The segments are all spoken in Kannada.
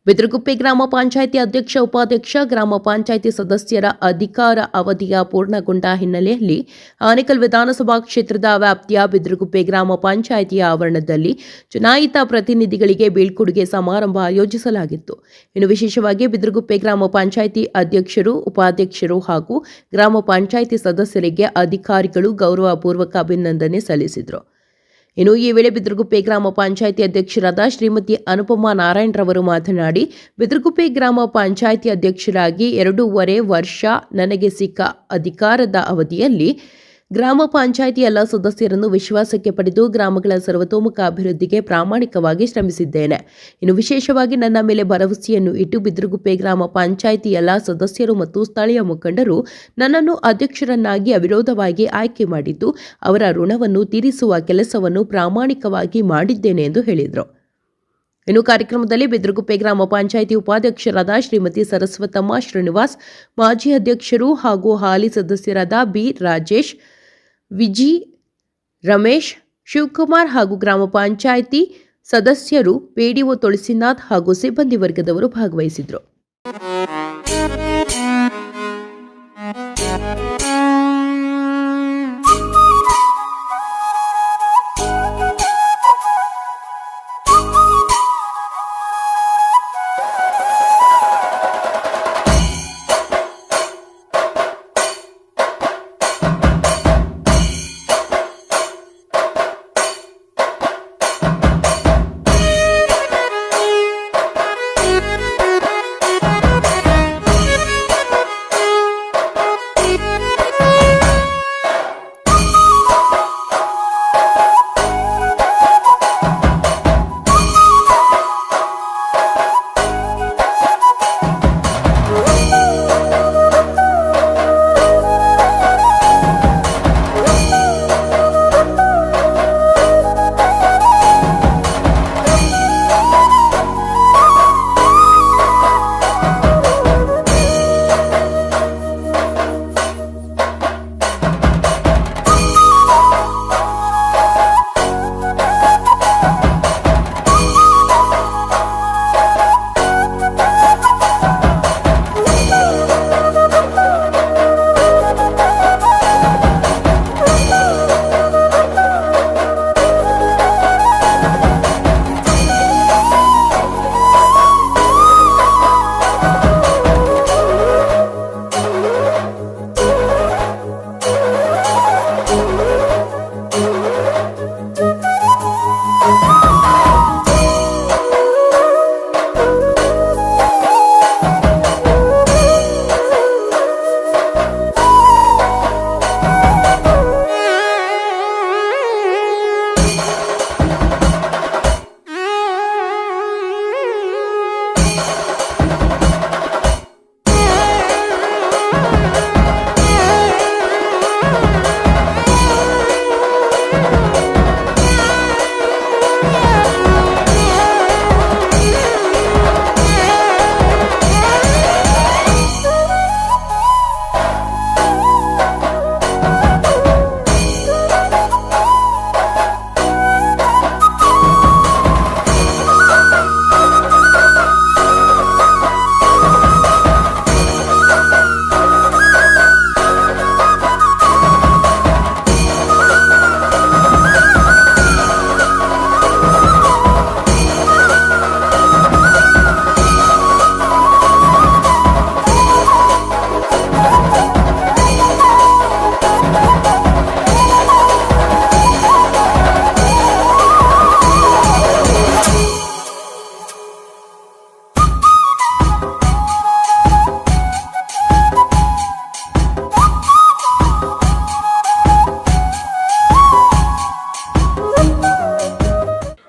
ಬಿದರಗುಪ್ಪೆ ಗ್ರಾಮ ಪಂಚಾಯಿತಿ ಅಧ್ಯಕ್ಷ ಉಪಾಧ್ಯಕ್ಷ ಗ್ರಾಮ ಪಂಚಾಯಿತಿ ಸದಸ್ಯರ ಅಧಿಕಾರ ಅವಧಿಯ ಪೂರ್ಣಗೊಂಡ ಹಿನ್ನೆಲೆಯಲ್ಲಿ ಆನೇಕಲ್ ವಿಧಾನಸಭಾ ಕ್ಷೇತ್ರದ ವ್ಯಾಪ್ತಿಯ ಬಿದರಗುಪ್ಪೆ ಗ್ರಾಮ ಪಂಚಾಯಿತಿಯ ಆವರಣದಲ್ಲಿ ಚುನಾಯಿತ ಪ್ರತಿನಿಧಿಗಳಿಗೆ ಬೀಳ್ಕೊಡುಗೆ ಸಮಾರಂಭ ಆಯೋಜಿಸಲಾಗಿತ್ತು. ಇನ್ನು ವಿಶೇಷವಾಗಿ ಬಿದರಗುಪ್ಪೆ ಗ್ರಾಮ ಪಂಚಾಯಿತಿ ಅಧ್ಯಕ್ಷರು, ಉಪಾಧ್ಯಕ್ಷರು ಹಾಗೂ ಗ್ರಾಮ ಪಂಚಾಯಿತಿ ಸದಸ್ಯರಿಗೆ ಅಧಿಕಾರಿಗಳು ಗೌರವಪೂರ್ವಕ ಅಭಿನಂದನೆ ಸಲ್ಲಿಸಿದರು. ಇನ್ನು ಈ ವೇಳೆ ಬಿದರಗುಪ್ಪೆ ಗ್ರಾಮ ಪಂಚಾಯಿತಿ ಅಧ್ಯಕ್ಷರಾದ ಶ್ರೀಮತಿ ಅನುಪಮಾ ನಾರಾಯಣರವರು ಮಾತನಾಡಿ, ಬಿದರಗುಪ್ಪೆ ಗ್ರಾಮ ಪಂಚಾಯಿತಿ ಅಧ್ಯಕ್ಷರಾಗಿ 2.5 ವರ್ಷ ನನಗೆ ಸಿಕ್ಕ ಅಧಿಕಾರದ ಅವಧಿಯಲ್ಲಿ ಗ್ರಾಮ ಪಂಚಾಯಿತಿ ಎಲ್ಲ ಸದಸ್ಯರನ್ನು ವಿಶ್ವಾಸಕ್ಕೆ ಪಡೆದು ಗ್ರಾಮಗಳ ಸರ್ವತೋಮುಖ ಅಭಿವೃದ್ಧಿಗೆ ಪ್ರಾಮಾಣಿಕವಾಗಿ ಶ್ರಮಿಸಿದ್ದೇನೆ. ಇನ್ನು ವಿಶೇಷವಾಗಿ ನನ್ನ ಮೇಲೆ ಭರವಸೆಯನ್ನು ಇಟ್ಟು ಬಿದರಗುಪ್ಪೆ ಗ್ರಾಮ ಪಂಚಾಯಿತಿ ಎಲ್ಲ ಸದಸ್ಯರು ಮತ್ತು ಸ್ಥಳೀಯ ಮುಖಂಡರು ನನ್ನನ್ನು ಅಧ್ಯಕ್ಷರನ್ನಾಗಿ ಅವಿರೋಧವಾಗಿ ಆಯ್ಕೆ ಮಾಡಿದ್ದು ಅವರ ಋಣವನ್ನು ತೀರಿಸುವ ಕೆಲಸವನ್ನು ಪ್ರಾಮಾಣಿಕವಾಗಿ ಮಾಡಿದ್ದೇನೆ ಎಂದು ಹೇಳಿದರು. ಇನ್ನು ಕಾರ್ಯಕ್ರಮದಲ್ಲಿ ಬಿದರಗುಪ್ಪೆ ಗ್ರಾಮ ಪಂಚಾಯಿತಿ ಉಪಾಧ್ಯಕ್ಷರಾದ ಶ್ರೀಮತಿ ಸರಸ್ವತಮ್ಮ ಶ್ರೀನಿವಾಸ್, ಮಾಜಿ ಅಧ್ಯಕ್ಷರು ಹಾಗೂ ಹಾಲಿ ಸದಸ್ಯರಾದ ಬಿ ರಾಜೇಶ್, ವಿಜಿ, ರಮೇಶ್, ಶಿವಕುಮಾರ್ ಹಾಗೂ ಗ್ರಾಮ ಪಂಚಾಯಿತಿ ಸದಸ್ಯರು, ಪಿಡಿಒ ತುಳಸಿನಾಥ್ ಹಾಗೂ ಸಿಬ್ಬಂದಿ ವರ್ಗದವರು ಭಾಗವಹಿಸಿದರು.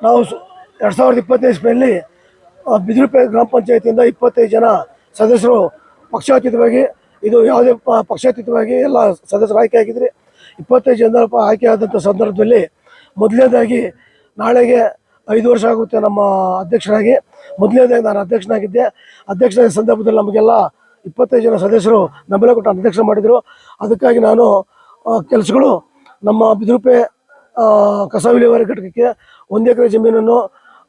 ನಾವು 2025 ಇಸ್ವಿಯಲ್ಲಿ ಬಿದರಗುಪ್ಪೆ ಗ್ರಾಮ ಪಂಚಾಯತಿಯಿಂದ 25 ಜನ ಸದಸ್ಯರು ಪಕ್ಷಾತೀತವಾಗಿ, ಇದು ಯಾವುದೇ ಪಕ್ಷಾತೀತವಾಗಿ ಎಲ್ಲ ಸದಸ್ಯರು ಆಯ್ಕೆ ಆಗಿದ್ರಿ. 25 ಜನ ಆಯ್ಕೆ ಆದಂಥ ಸಂದರ್ಭದಲ್ಲಿ ಮೊದಲನೇದಾಗಿ ನಾಳೆಗೆ 5 ವರ್ಷ ಆಗುತ್ತೆ ನಮ್ಮ ಅಧ್ಯಕ್ಷರಾಗಿ. ಮೊದಲನೇದಾಗಿ ನಾನು ಅಧ್ಯಕ್ಷನಾಗಿದ್ದೆ. ಅಧ್ಯಕ್ಷರಾದ ಸಂದರ್ಭದಲ್ಲಿ ನಮಗೆಲ್ಲ 25 ಜನ ಸದಸ್ಯರು ಬೆಂಬಲ ಕೊಟ್ಟು ಅಧ್ಯಕ್ಷ ಮಾಡಿದರು. ಅದಕ್ಕಾಗಿ ನಾನು ಕೆಲಸಗಳು ನಮ್ಮ ಬಿದರಗುಪ್ಪೆ ಕಸ ವಿಲೇವಾರಿ ಘಟಕಕ್ಕೆ 1 ಎಕರೆ ಜಮೀನನ್ನು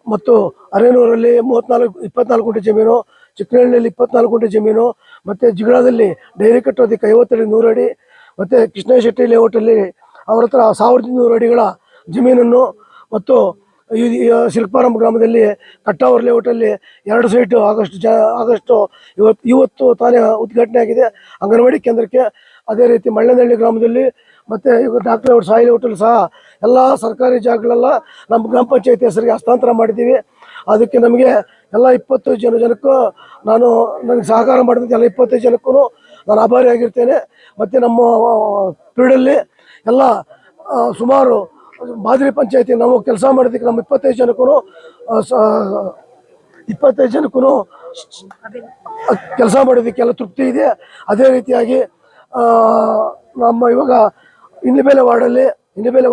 ಮತ್ತು ಅರೇನೂರಲ್ಲಿ 24 ಗುಂಟೆ ಜಮೀನು, ಚಿಕ್ಕನಹಳ್ಳಿಯಲ್ಲಿ 24 ಗುಂಟೆ ಜಮೀನು, ಮತ್ತು ಜಿಗಳದಲ್ಲಿ ಡೈರಿ ಕಟ್ಟೋದಕ್ಕೆ 50 ಅಡಿ 100 ಅಡಿ, ಮತ್ತು ಕೃಷ್ಣ ಶೆಟ್ಟಿ ಲೇಔಟಲ್ಲಿ ಅವ್ರ ಹತ್ರ 1200 ಅಡಿಗಳ ಜಮೀನನ್ನು, ಮತ್ತು ಈ ಶಿಲ್ಪಾರಾಮ್ ಗ್ರಾಮದಲ್ಲಿ ಕಟ್ಟಾವರ್ ಲೇಔಟಲ್ಲಿ 2 ಸೈಟು ಆಗಸ್ಟ್ ಇವತ್ತು ತಾನೇ ಉದ್ಘಾಟನೆ ಆಗಿದೆ ಅಂಗನವಾಡಿ ಕೇಂದ್ರಕ್ಕೆ. ಅದೇ ರೀತಿ ಮಳ್ಳನಹಳ್ಳಿ ಗ್ರಾಮದಲ್ಲಿ ಮತ್ತು ಈಗ ಡಾಕ್ಟರ್ ಅವ್ರ ಸಾಯಿ ಲೇಔಟಲ್ಲಿ ಸಹ ಎಲ್ಲ ಸರ್ಕಾರಿ ಜಾಗಗಳೆಲ್ಲ ನಮ್ಮ ಗ್ರಾಮ ಪಂಚಾಯತಿ ಹೆಸರಿಗೆ ಹಸ್ತಾಂತರ ಮಾಡಿದ್ದೀವಿ. ಅದಕ್ಕೆ ನಮಗೆ ಎಲ್ಲ 25 ಜನಕ್ಕೂ ನನಗೆ ಸಹಕಾರ ಮಾಡಿದಂಥ ಎಲ್ಲ 25 ಜನಕ್ಕೂ ನಾನು ಆಭಾರಿಯಾಗಿರ್ತೇನೆ. ಮತ್ತು ನಮ್ಮ ಪೀರಿಯಡಲ್ಲಿ ಎಲ್ಲ ಸುಮಾರು ಮಾದರಿ ಪಂಚಾಯತಿ ನಾವು ಕೆಲಸ ಮಾಡೋದಕ್ಕೆ ನಮ್ಮ 25 ಜನಕ್ಕೂ ಕೆಲಸ ಮಾಡೋದಕ್ಕೆಲ್ಲ ತೃಪ್ತಿ ಇದೆ. ಅದೇ ರೀತಿಯಾಗಿ ನಮ್ಮ ಇವಾಗ ಇಂಡಿಬೇಲೆ ವಾರ್ಡಲ್ಲಿ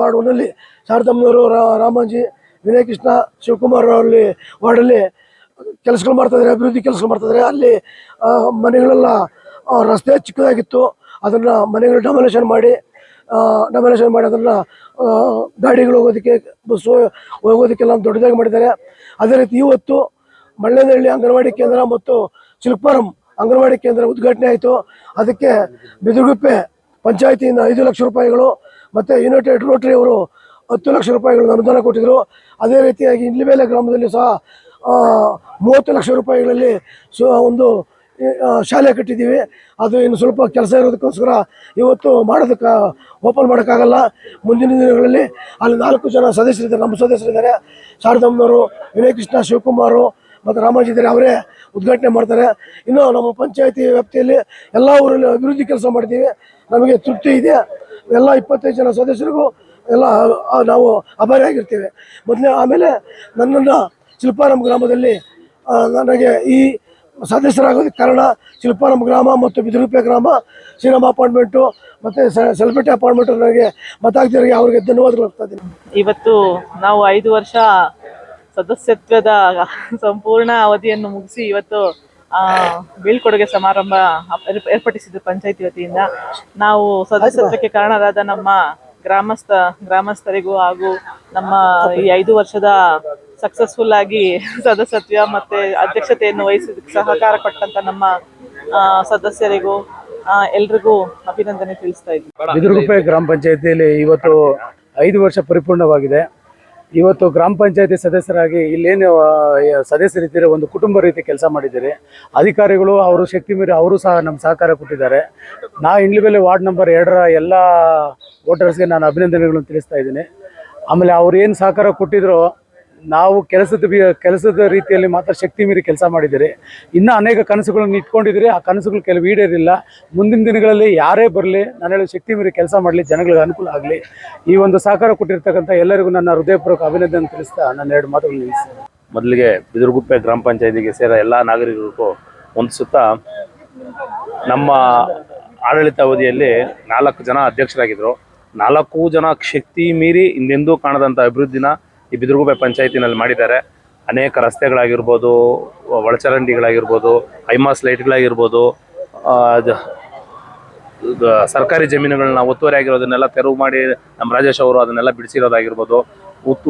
ವಾರ್ಡ್ 1ನಲ್ಲಿ ಶಾರದಮ್ಮನವರು, ರಾಮಾಜಿ, ವಿನಯ್ ಕೃಷ್ಣ, ಶಿವಕುಮಾರ್ ಅವರಲ್ಲಿ ವಾರ್ಡಲ್ಲಿ ಕೆಲಸಗಳು ಮಾಡ್ತಾಯಿದ್ದಾರೆ, ಅಭಿವೃದ್ಧಿ ಕೆಲಸಗಳು ಮಾಡ್ತಾಯಿದ್ದಾರೆ. ಅಲ್ಲಿ ಮನೆಗಳೆಲ್ಲ ರಸ್ತೆ ಚಿಕ್ಕದಾಗಿತ್ತು, ಅದನ್ನು ಮನೆಗಳು ಡೆಮಾಲಿಷನ್ ಮಾಡಿ ಅದನ್ನು ಗಾಡಿಗಳು ಹೋಗೋದಕ್ಕೆ, ಬಸ್ಸು ಹೋಗೋದಕ್ಕೆಲ್ಲ ದೊಡ್ಡದಾಗಿ ಮಾಡಿದ್ದಾರೆ. ಅದೇ ರೀತಿ ಇವತ್ತು ಮಳ್ಳನಹಳ್ಳಿ ಅಂಗನವಾಡಿ ಕೇಂದ್ರ ಮತ್ತು ಶಿಲ್ಪಾರಂ ಅಂಗನವಾಡಿ ಕೇಂದ್ರ ಉದ್ಘಾಟನೆ ಆಯಿತು. ಅದಕ್ಕೆ ಬಿದಿರುಗುಪ್ಪೆ ಪಂಚಾಯತಿಯಿಂದ 5 ಲಕ್ಷ ರೂಪಾಯಿಗಳು ಮತ್ತು ಯುನೈಟೆಡ್ ರೋಟರಿ ಅವರು 10 ಲಕ್ಷ ರೂಪಾಯಿಗಳನ್ನು ಅನುದಾನ ಕೊಟ್ಟಿದ್ದರು. ಅದೇ ರೀತಿಯಾಗಿ ಇಂಡ್ಲಿಬೇಲೆ ಗ್ರಾಮದಲ್ಲಿ ಸಹ 30 ಲಕ್ಷ ರೂಪಾಯಿಗಳಲ್ಲಿ ಒಂದು ಶಾಲೆ ಕಟ್ಟಿದ್ದೀವಿ. ಅದು ಇನ್ನು ಸ್ವಲ್ಪ ಕೆಲಸ ಇರೋದಕ್ಕೋಸ್ಕರ ಇವತ್ತು ಓಪನ್ ಮಾಡೋಕ್ಕಾಗಲ್ಲ. ಮುಂದಿನ ದಿನಗಳಲ್ಲಿ ಅಲ್ಲಿ 4 ಜನ ಸದಸ್ಯರಿದ್ದಾರೆ, ನಮ್ಮ ಸದಸ್ಯರಿದ್ದಾರೆ. ಶಾರದಮ್ಮನವರು, ವಿನಯ್ ಕೃಷ್ಣ, ಶಿವಕುಮಾರು ಮತ್ತು ರಾಮಾಜಿ ಇದ್ದಾರೆ, ಅವರೇ ಉದ್ಘಾಟನೆ ಮಾಡ್ತಾರೆ. ಇನ್ನು ನಮ್ಮ ಪಂಚಾಯತಿ ವ್ಯಾಪ್ತಿಯಲ್ಲಿ ಎಲ್ಲ ಊರಲ್ಲಿ ಅಭಿವೃದ್ಧಿ ಕೆಲಸ ಮಾಡ್ತೀವಿ, ನಮಗೆ ತೃಪ್ತಿ ಇದೆ. ಎಲ್ಲ 25 ಜನ ಸದಸ್ಯರಿಗೂ ಎಲ್ಲ ನಾವು ಆಭಾರಿಯಾಗಿರ್ತೀವಿ. ಆಮೇಲೆ ನನ್ನನ್ನು ಶಿಲ್ಪಾರಾಮ್ ಗ್ರಾಮದಲ್ಲಿ ನನಗೆ ಈ ಸದಸ್ಯರಾಗೋದಕ್ಕೆ ಕಾರಣ ಶಿಲ್ಪಾರಾಮ್ ಗ್ರಾಮ ಮತ್ತು ಬಿದಿರುಗುಪ್ಪೆ ಗ್ರಾಮ, ಶ್ರೀರಾಮ ಅಪಾರ್ಟ್ಮೆಂಟು ಮತ್ತು ಸೆಲ್ಪೇಟೆ ಅಪಾರ್ಟ್ಮೆಂಟು ನನಗೆ ಮತಾಗ್ತಿರೋರಿಗೆ ಅವರಿಗೆ ಧನ್ಯವಾದಗಳು ಹೇಳ್ತಾ ಇದ್ದೀನಿ. ಇವತ್ತು ನಾವು 5 ವರ್ಷ ಸದಸ್ಯತ್ವದ ಸಂಪೂರ್ಣ ಅವಧಿಯನ್ನು ಮುಗಿಸಿ ಇವತ್ತು ಬೀಳ್ಕೊಡುಗೆ ಸಮಾರಂಭ ಏರ್ಪಡಿಸಿದ್ದು ಪಂಚಾಯತಿ ವತಿಯಿಂದ. ನಾವು ಸದಸ್ಯತ್ವಕ್ಕೆ ಕಾರಣರಾದ ನಮ್ಮ ಗ್ರಾಮಸ್ಥರಿಗೂ ಹಾಗೂ ನಮ್ಮ ಈ 5 ವರ್ಷದ ಸಕ್ಸಸ್ಫುಲ್ ಆಗಿ ಸದಸ್ಯತ್ವ ಮತ್ತೆ ಅಧ್ಯಕ್ಷತೆಯನ್ನು ವಹಿಸಿದ್ದಕ್ಕೆ ಸಹಕಾರ ಕೊಟ್ಟಂತ ನಮ್ಮ ಸದಸ್ಯರಿಗೂ ಎಲ್ರಿಗೂ ಅಭಿನಂದನೆ ತಿಳಿಸ್ತಾ ಇದ್ದೀವಿ. ಬಿದಿರುಗುಪ್ಪೆ ಗ್ರಾಮ ಪಂಚಾಯತಿಯಲ್ಲಿ ಇವತ್ತು 5 ವರ್ಷ ಪರಿಪೂರ್ಣವಾಗಿದೆ. ಇವತ್ತು ಗ್ರಾಮ ಪಂಚಾಯತಿ ಸದಸ್ಯರಾಗಿ ಇಲ್ಲೇನು ಸದಸ್ಯರಿದ್ದೀರಿ, ಒಂದು ಕುಟುಂಬ ರೀತಿ ಕೆಲಸ ಮಾಡಿದ್ದೀರಿ. ಅಧಿಕಾರಿಗಳು ಅವರು ಶಕ್ತಿ ಮೀರಿ ಅವರು ಸಹ ನಮ್ಮ ಸಹಕಾರ ಕೊಟ್ಟಿದ್ದಾರೆ. ಇಂಡ್ಲಿಬೇಲೆ ವಾರ್ಡ್ ನಂಬರ್ 2ರ ಎಲ್ಲ ವೋಟರ್ಸ್ಗೆ ನಾನು ಅಭಿನಂದನೆಗಳನ್ನು ತಿಳಿಸ್ತಾ ಇದ್ದೀನಿ. ಆಮೇಲೆ ಅವ್ರು ಏನು ಸಹಕಾರ ಕೊಟ್ಟಿದ್ರು, ನಾವು ಕೆಲಸದ ರೀತಿಯಲ್ಲಿ ಮಾತ್ರ ಶಕ್ತಿ ಮೀರಿ ಕೆಲಸ ಮಾಡಿದ್ದೀರಿ. ಇನ್ನೂ ಅನೇಕ ಕನಸುಗಳನ್ನು ಇಟ್ಕೊಂಡಿದ್ದೀರಿ, ಆ ಕನಸುಗಳು ಕೆಲವು ಈಡೇರಿಲ್ಲ. ಮುಂದಿನ ದಿನಗಳಲ್ಲಿ ಯಾರೇ ಬರಲಿ, ನಾನು ಹೇಳೋ ಶಕ್ತಿ ಮೀರಿ ಕೆಲಸ ಮಾಡಲಿ, ಜನಗಳಿಗೆ ಅನುಕೂಲ ಆಗಲಿ. ಈ ಒಂದು ಸಹಕಾರ ಕೊಟ್ಟಿರ್ತಕ್ಕಂಥ ಎಲ್ಲರಿಗೂ ನನ್ನ ಹೃದಯಪೂರ್ವಕ ಅಭಿನಂದನೆ ತಿಳಿಸ್ತಾ ನಾನು 2 ಮಾತುಗಳು ನಿಲ್ಲಿಸ್ತೀನಿ. ಮೊದಲಿಗೆ ಬಿದಿರುಗುಪ್ಪೆ ಗ್ರಾಮ ಪಂಚಾಯತಿಗೆ ಸೇರೋ ಎಲ್ಲ ನಾಗರಿಕರಿಗೂ ಹೊಂದಿಸುತ್ತಾ, ನಮ್ಮ ಆಡಳಿತ ಅವಧಿಯಲ್ಲಿ 4 ಜನ ಅಧ್ಯಕ್ಷರಾಗಿದ್ದರು. 4 ಜನ ಶಕ್ತಿ ಮೀರಿ ಹಿಂದೆಂದೂ ಕಾಣದಂಥ ಅಭಿವೃದ್ಧಿನ ಈ ಬಿದಿರುಗುಪ್ಪೆ ಪಂಚಾಯತಿನಲ್ಲಿ ಮಾಡಿದ್ದಾರೆ. ಅನೇಕ ರಸ್ತೆಗಳಾಗಿರ್ಬೋದು, ಒಳಚರಂಡಿಗಳಾಗಿರ್ಬೋದು, ಐಮಾಸ್ ಲೈಟ್ಗಳಾಗಿರ್ಬೋದು, ಸರ್ಕಾರಿ ಜಮೀನುಗಳನ್ನ ಒತ್ತುವರಿ ಆಗಿರೋದನ್ನೆಲ್ಲ ತೆರವು ಮಾಡಿ ನಮ್ಮ ರಾಜೇಶ್ ಅವರು ಅದನ್ನೆಲ್ಲ ಬಿಡಿಸಿರೋದಾಗಿರ್ಬೋದು,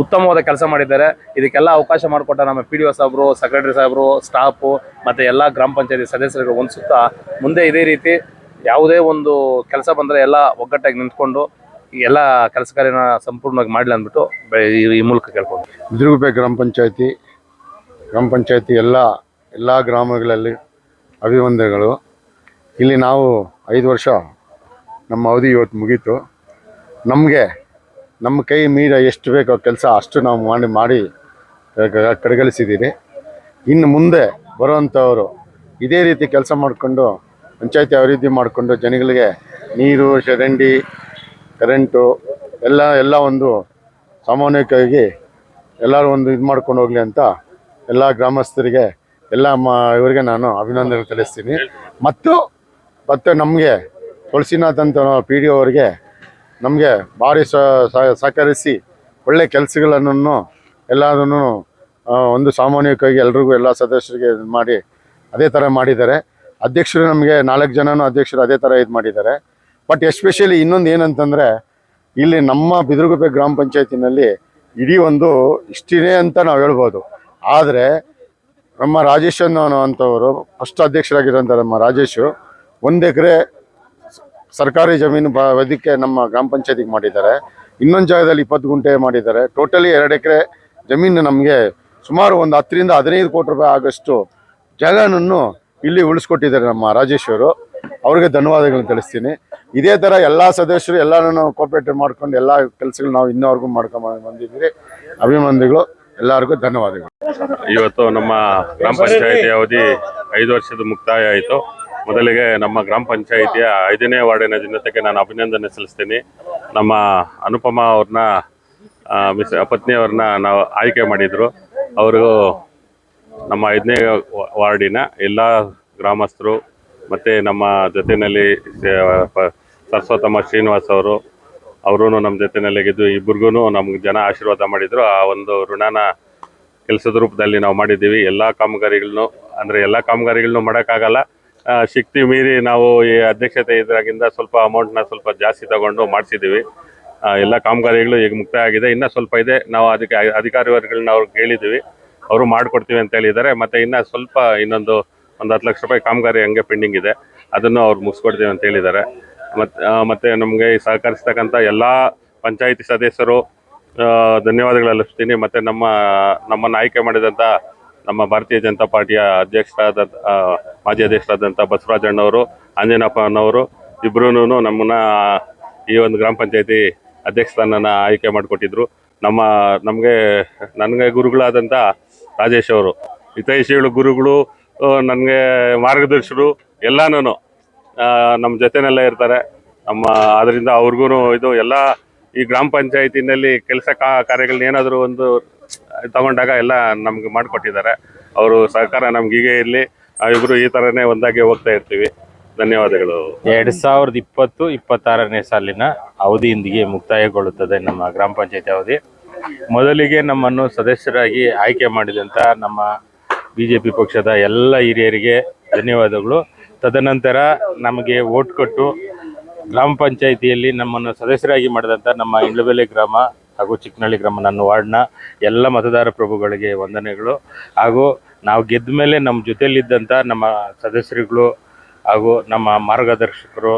ಉತ್ತಮವಾದ ಕೆಲಸ ಮಾಡಿದ್ದಾರೆ. ಇದಕ್ಕೆಲ್ಲ ಅವಕಾಶ ಮಾಡಿಕೊಟ್ಟ ನಮ್ಮ PDO ಸಾಹೇಬರು, ಸೆಕ್ರೆಟರಿ ಸಾಹೇಬರು, ಸ್ಟಾಫು ಮತ್ತು ಎಲ್ಲ ಗ್ರಾಮ ಪಂಚಾಯತಿ ಸದಸ್ಯರಿಗೆ ಹೊಂದಿಸುತ್ತಾ, ಮುಂದೆ ಇದೇ ರೀತಿ ಯಾವುದೇ ಒಂದು ಕೆಲಸ ಬಂದರೆ ಎಲ್ಲ ಒಗ್ಗಟ್ಟಾಗಿ ನಿಂತ್ಕೊಂಡು ಎಲ್ಲ ಕೆಲಸ ಕಾರ್ಯನ ಸಂಪೂರ್ಣವಾಗಿ ಮಾಡಲಿ ಅಂದ್ಬಿಟ್ಟು ಈ ಮೂಲಕ ಕೇಳ್ಕೊಂಡು. ಬಿದಿರುಗುಪ್ಪೆ ಗ್ರಾಮ ಪಂಚಾಯತಿ ಎಲ್ಲ ಗ್ರಾಮಗಳಲ್ಲಿ ಅಭಿವಂದನೆಗಳು. ಇಲ್ಲಿ ನಾವು 5 ವರ್ಷ ನಮ್ಮ ಅವಧಿ ಇವತ್ತು ಮುಗೀತು. ನಮ್ಮ ಕೈ ಮೀರ ಎಷ್ಟು ಬೇಕೋ ಕೆಲಸ ಅಷ್ಟು ನಾವು ಮಾಡಿ ಕಡೆಗಣಿಸಿದ್ದೀರಿ. ಇನ್ನು ಮುಂದೆ ಬರುವಂಥವರು ಇದೇ ರೀತಿ ಕೆಲಸ ಮಾಡಿಕೊಂಡು ಪಂಚಾಯತಿ ಅಭಿವೃದ್ಧಿ ಮಾಡಿಕೊಂಡು ಜನಗಳಿಗೆ ನೀರು, ಚರಂಡಿ, ಕರೆಂಟು ಎಲ್ಲ ಒಂದು ಸಾಮಾನ್ಯವಾಗಿ ಎಲ್ಲರೂ ಒಂದು ಇದು ಮಾಡ್ಕೊಂಡು ಹೋಗಲಿ ಅಂತ ಎಲ್ಲ ಗ್ರಾಮಸ್ಥರಿಗೆ ಇವರಿಗೆ ನಾನು ಅಭಿನಂದನೆ ತಿಳಿಸ್ತೀನಿ. ಮತ್ತು ನಮಗೆ ತುಳಸಿನಾಥ್ ಅಂತ PDO ಅವರಿಗೆ ನಮಗೆ ಭಾರಿ ಸಹಕರಿಸಿ ಒಳ್ಳೆ ಕೆಲಸಗಳನ್ನು ಎಲ್ಲದನ್ನು ಒಂದು ಸಾಮಾನ್ಯವಾಗಿ ಎಲ್ರಿಗೂ ಎಲ್ಲ ಸದಸ್ಯರಿಗೆ ಇದು ಮಾಡಿ ಅದೇ ಥರ ಮಾಡಿದ್ದಾರೆ. ಅಧ್ಯಕ್ಷರು ನಮಗೆ 4 ಜನನೂ ಅಧ್ಯಕ್ಷರು ಅದೇ ಥರ ಇದು ಮಾಡಿದ್ದಾರೆ. ಬಟ್ ಎಸ್ಪೆಷಲಿ ಇನ್ನೊಂದು ಏನಂತಂದರೆ, ಇಲ್ಲಿ ನಮ್ಮ ಬಿದಿರುಗುಪ್ಪೆ ಗ್ರಾಮ ಪಂಚಾಯತಿನಲ್ಲಿ ಇಡೀ ಒಂದು ಇಷ್ಟಿನೇ ಅಂತ ನಾವು ಹೇಳ್ಬೋದು. ಆದರೆ ನಮ್ಮ ರಾಜೇಶ್ ಅನ್ನೋವಂಥವರು ಫಸ್ಟ್ ಅಧ್ಯಕ್ಷರಾಗಿರೋಂಥ ನಮ್ಮ ರಾಜೇಶು 1 ಎಕರೆ ಸರ್ಕಾರಿ ಜಮೀನು ಅದಕ್ಕೆ ನಮ್ಮ ಗ್ರಾಮ ಪಂಚಾಯತಿಗೆ ಮಾಡಿದ್ದಾರೆ. ಇನ್ನೊಂದು ಜಾಗದಲ್ಲಿ 20 ಗುಂಟೆ ಮಾಡಿದ್ದಾರೆ. ಟೋಟಲಿ 2 ಎಕರೆ ಜಮೀನು ನಮಗೆ ಸುಮಾರು ಒಂದು 10 ರಿಂದ 15 ಕೋಟಿ ರೂಪಾಯಿ ಆಗಷ್ಟು ಜಾಗನನ್ನು ಇಲ್ಲಿ ಉಳಿಸ್ಕೊಟ್ಟಿದ್ದಾರೆ ನಮ್ಮ ರಾಜೇಶ್ ಅವರು. ಅವ್ರಿಗೆ ಧನ್ಯವಾದಗಳನ್ನು ತಿಳಿಸ್ತೀನಿ. ಇದೇ ಥರ ಎಲ್ಲ ಸದಸ್ಯರು ಎಲ್ಲರೂ ಕೋಆಪರೇಟ್ ಮಾಡ್ಕೊಂಡು ಎಲ್ಲ ಕೆಲಸಗಳು ನಾವು ಇನ್ನವರೆಗೂ ಮಾಡ್ಕೊಂಡು ಬಂದಿದ್ದೀವಿ. ಅಭಿನಂದನೆಗಳು, ಎಲ್ಲರಿಗೂ ಧನ್ಯವಾದಗಳು. ಇವತ್ತು ನಮ್ಮ ಗ್ರಾಮ ಪಂಚಾಯಿತಿ ಅವಧಿ 5 ವರ್ಷದ ಮುಕ್ತಾಯ ಆಯಿತು. ಮೊದಲಿಗೆ ನಮ್ಮ ಗ್ರಾಮ ಪಂಚಾಯಿತಿಯ 5ನೇ ವಾರ್ಡಿನ ಜನತೆಗೆ ನಾನು ಅಭಿನಂದನೆ ಸಲ್ಲಿಸ್ತೀನಿ. ನಮ್ಮ ಅನುಪಮ ಅವ್ರನ್ನ ಪತ್ನಿಯವ್ರನ್ನ ನಾವು ಆಯ್ಕೆ ಮಾಡಿದರು. ಅವರು ನಮ್ಮ 5ನೇ ವಾರ್ಡಿನ ಎಲ್ಲ ಗ್ರಾಮಸ್ಥರು ಮತ್ತು ನಮ್ಮ ಜೊತೆಯಲ್ಲಿ ಸರಸ್ವತಮ್ಮ ಶ್ರೀನಿವಾಸ್ ಅವರು ನಮ್ಮ ಜೊತೆಯಲ್ಲಿ ಗೆದ್ದು ಇಬ್ಬರಿಗೂ ನಮ್ಗೆ ಜನ ಆಶೀರ್ವಾದ ಮಾಡಿದರು. ಆ ಒಂದು ಋಣನ ಕೆಲಸದ ರೂಪದಲ್ಲಿ ನಾವು ಮಾಡಿದ್ದೀವಿ. ಎಲ್ಲ ಕಾಮಗಾರಿಗಳನ್ನೂ ಮಾಡೋಕ್ಕಾಗಲ್ಲ. ಶಕ್ತಿ ಮೀರಿ ನಾವು ಈ ಅಧ್ಯಕ್ಷತೆ ಇದ್ರಾಗಿಂದ ಸ್ವಲ್ಪ ಅಮೌಂಟ್ನ ಸ್ವಲ್ಪ ಜಾಸ್ತಿ ತಗೊಂಡು ಮಾಡಿಸಿದ್ದೀವಿ. ಎಲ್ಲ ಕಾಮಗಾರಿಗಳು ಈಗ ಮುಕ್ತಾಯ ಆಗಿದೆ. ಇನ್ನೂ ಸ್ವಲ್ಪ ಇದೆ. ನಾವು ಅದಕ್ಕೆ ಅಧಿಕಾರಿ ವರ್ಗಗಳನ್ನ ಅವ್ರಿಗೆ ಹೇಳಿದ್ದೀವಿ. ಅವರು ಮಾಡಿಕೊಡ್ತೀವಿ ಅಂತ ಹೇಳಿದ್ದಾರೆ. ಮತ್ತು ಇನ್ನೂ ಸ್ವಲ್ಪ ಒಂದು 10 ಲಕ್ಷ ರೂಪಾಯಿ ಕಾಮಗಾರಿ ಹಂಗೆ ಪೆಂಡಿಂಗ್ ಇದೆ. ಅದನ್ನು ಅವ್ರು ಮುಗಿಸ್ಕೊಡ್ತೀವಿ ಅಂತ ಹೇಳಿದ್ದಾರೆ. ಮತ್ತು ನಮಗೆ ಸಹಕರಿಸ್ತಕ್ಕಂಥ ಎಲ್ಲ ಪಂಚಾಯಿತಿ ಸದಸ್ಯರು ಧನ್ಯವಾದಗಳು ಅರ್ಪಿಸ್ತೀನಿ. ಮತ್ತು ನಮ್ಮನ್ನು ಆಯ್ಕೆ ಮಾಡಿದಂಥ ನಮ್ಮ ಭಾರತೀಯ ಜನತಾ ಪಾರ್ಟಿಯ ಮಾಜಿ ಅಧ್ಯಕ್ಷರಾದಂಥ ಬಸವರಾಜಣ್ಣವರು, ಆಂಜನಪ್ಪನವರು ಇಬ್ಬರೂ ನಮ್ಮನ್ನು ಈ ಒಂದು ಗ್ರಾಮ ಪಂಚಾಯತಿ ಅಧ್ಯಕ್ಷ ಸ್ಥಾನನ ಆಯ್ಕೆ ಮಾಡಿಕೊಟ್ಟಿದ್ರು. ನನಗೆ ಗುರುಗಳಾದಂಥ ರಾಜೇಶ್ ಅವರು ಹಿತೈಷಿಗಳು, ಗುರುಗಳು, ನನಗೆ ಮಾರ್ಗದರ್ಶಕರು ಎಲ್ಲನೂ ನಮ್ಮ ಜೊತೆಯಲ್ಲೇ ಇರ್ತಾರೆ. ಅದರಿಂದ ಅವ್ರಿಗೂ ಇದು ಎಲ್ಲ ಈ ಗ್ರಾಮ ಪಂಚಾಯತಿನಲ್ಲಿ ಕೆಲಸ ಕಾರ್ಯಗಳನ್ನ ಏನಾದರೂ ಒಂದು ತಗೊಂಡಾಗ ಎಲ್ಲ ನಮ್ಗೆ ಮಾಡಿಕೊಟ್ಟಿದ್ದಾರೆ. ಅವರು ಸಹಕಾರ ನಮ್ಗೆ ಹೀಗೆ ಇರಲಿ. ಇಬ್ಬರು ಈ ಥರನೇ ಒಂದಾಗಿ ಹೋಗ್ತಾ ಇರ್ತೀವಿ. ಧನ್ಯವಾದಗಳು. 2020-26ನೇ ಸಾಲಿನ ಅವಧಿಯೊಂದಿಗೆ ಮುಕ್ತಾಯಗೊಳ್ಳುತ್ತದೆ ನಮ್ಮ ಗ್ರಾಮ ಪಂಚಾಯತಿ ಅವಧಿ. ಮೊದಲಿಗೆ ನಮ್ಮನ್ನು ಸದಸ್ಯರಾಗಿ ಆಯ್ಕೆ ಮಾಡಿದಂಥ ನಮ್ಮ BJP ಪಕ್ಷದ ಎಲ್ಲ ಹಿರಿಯರಿಗೆ ಧನ್ಯವಾದಗಳು. ತದನಂತರ ನಮಗೆ ಓಟ್ ಕೊಟ್ಟು ಗ್ರಾಮ ಪಂಚಾಯಿತಿಯಲ್ಲಿ ನಮ್ಮನ್ನು ಸದಸ್ಯರಾಗಿ ಮಾಡಿದಂಥ ನಮ್ಮ ಇಂಡ್ಲಬೆಲೆ ಗ್ರಾಮ ಹಾಗೂ ಚಿಕ್ಕನಹಳ್ಳಿ ಗ್ರಾಮ, ನನ್ನ ವಾರ್ಡ್ನ ಎಲ್ಲ ಮತದಾರ ಪ್ರಭುಗಳಿಗೆ ವಂದನೆಗಳು. ಹಾಗೂ ನಾವು ಗೆದ್ದ ಮೇಲೆ ನಮ್ಮ ಜೊತೆಯಲ್ಲಿದ್ದಂಥ ನಮ್ಮ ಸದಸ್ಯರುಗಳು ಹಾಗೂ ನಮ್ಮ ಮಾರ್ಗದರ್ಶಕರು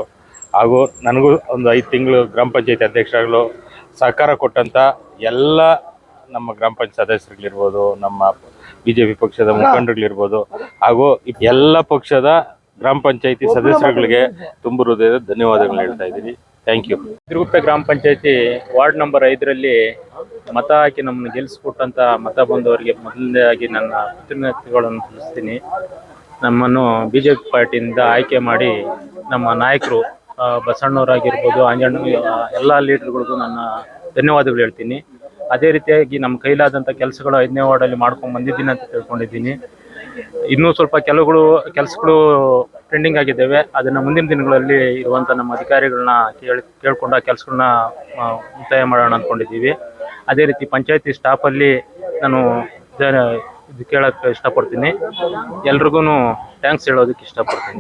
ಹಾಗೂ ನನಗೂ ಒಂದು 5 ತಿಂಗಳು ಗ್ರಾಮ ಪಂಚಾಯತಿ ಅಧ್ಯಕ್ಷರುಗಳು ಸಹಕಾರ ಕೊಟ್ಟಂಥ ಎಲ್ಲ ನಮ್ಮ ಗ್ರಾಮ ಪಂಚಾಯತ್ ಸದಸ್ಯರುಗಳಿರ್ಬೋದು, ನಮ್ಮ BJP ಪಕ್ಷದ ಮುಖಂಡರುಗಳಿರ್ಬೋದು, ಹಾಗೂ ಎಲ್ಲ ಪಕ್ಷದ ಗ್ರಾಮ ಪಂಚಾಯತಿ ಸದಸ್ಯರುಗಳಿಗೆ ತುಂಬ ಹೃದಯದ ಧನ್ಯವಾದಗಳನ್ನ ಹೇಳ್ತಾ ಇದ್ದೀನಿ. Thank you. ಬಿದಿರುಗುಪ್ಪೆ ಗ್ರಾಮ ಪಂಚಾಯತಿ ವಾರ್ಡ್ ನಂಬರ್ 5ರಲ್ಲಿ ಮತ ಹಾಕಿ ನಮ್ಮನ್ನು ಗೆಲ್ಲಿಸ್ಕೊಟ್ಟಂಥ ಮತ ಬಂದವರಿಗೆ ಮೊದಲನೇದಾಗಿ ನನ್ನ ಕೃತಜ್ಞತೆಗಳನ್ನು ಸಲ್ಲಿಸ್ತೀನಿ. ನಮ್ಮನ್ನು BJP ಪಾರ್ಟಿಯಿಂದ ಆಯ್ಕೆ ಮಾಡಿ ನಮ್ಮ ನಾಯಕರು ಬಸಣ್ಣವರಾಗಿರ್ಬೋದು, ಆಂಜಣ್ಣ, ಎಲ್ಲ ಲೀಡರ್ಗಳಿಗೂ ನನ್ನ ಧನ್ಯವಾದಗಳು ಹೇಳ್ತೀನಿ. ಅದೇ ರೀತಿಯಾಗಿ ನಮ್ಮ ಕೈಲಾದಂಥ ಕೆಲಸಗಳು 5ನೇ ವಾರ್ಡಲ್ಲಿ ಮಾಡ್ಕೊಂಡು ಬಂದಿದ್ದೀನಿ ಅಂತ ತಿಳ್ಕೊಂಡಿದ್ದೀನಿ. ಇನ್ನೂ ಸ್ವಲ್ಪ ಕೆಲಸಗಳು ಪೆಂಡಿಂಗ್ ಆಗಿದ್ದಾವೆ. ಅದನ್ನು ಮುಂದಿನ ದಿನಗಳಲ್ಲಿ ಇರುವಂಥ ನಮ್ಮ ಅಧಿಕಾರಿಗಳನ್ನ ಕೇಳ್ಕೊಂಡು ಆ ಕೆಲಸಗಳನ್ನ ಮುಕ್ತಾಯ ಮಾಡೋಣ ಅಂದ್ಕೊಂಡಿದ್ದೀವಿ. ಅದೇ ರೀತಿ ಪಂಚಾಯತಿ ಸ್ಟಾಫಲ್ಲಿ ನಾನು ಇದು ಕೇಳೋಕ್ಕೆ ಇಷ್ಟಪಡ್ತೀನಿ. ಎಲ್ರಿಗೂ ಥ್ಯಾಂಕ್ಸ್ ಹೇಳೋದಕ್ಕೆ ಇಷ್ಟಪಡ್ತೀನಿ.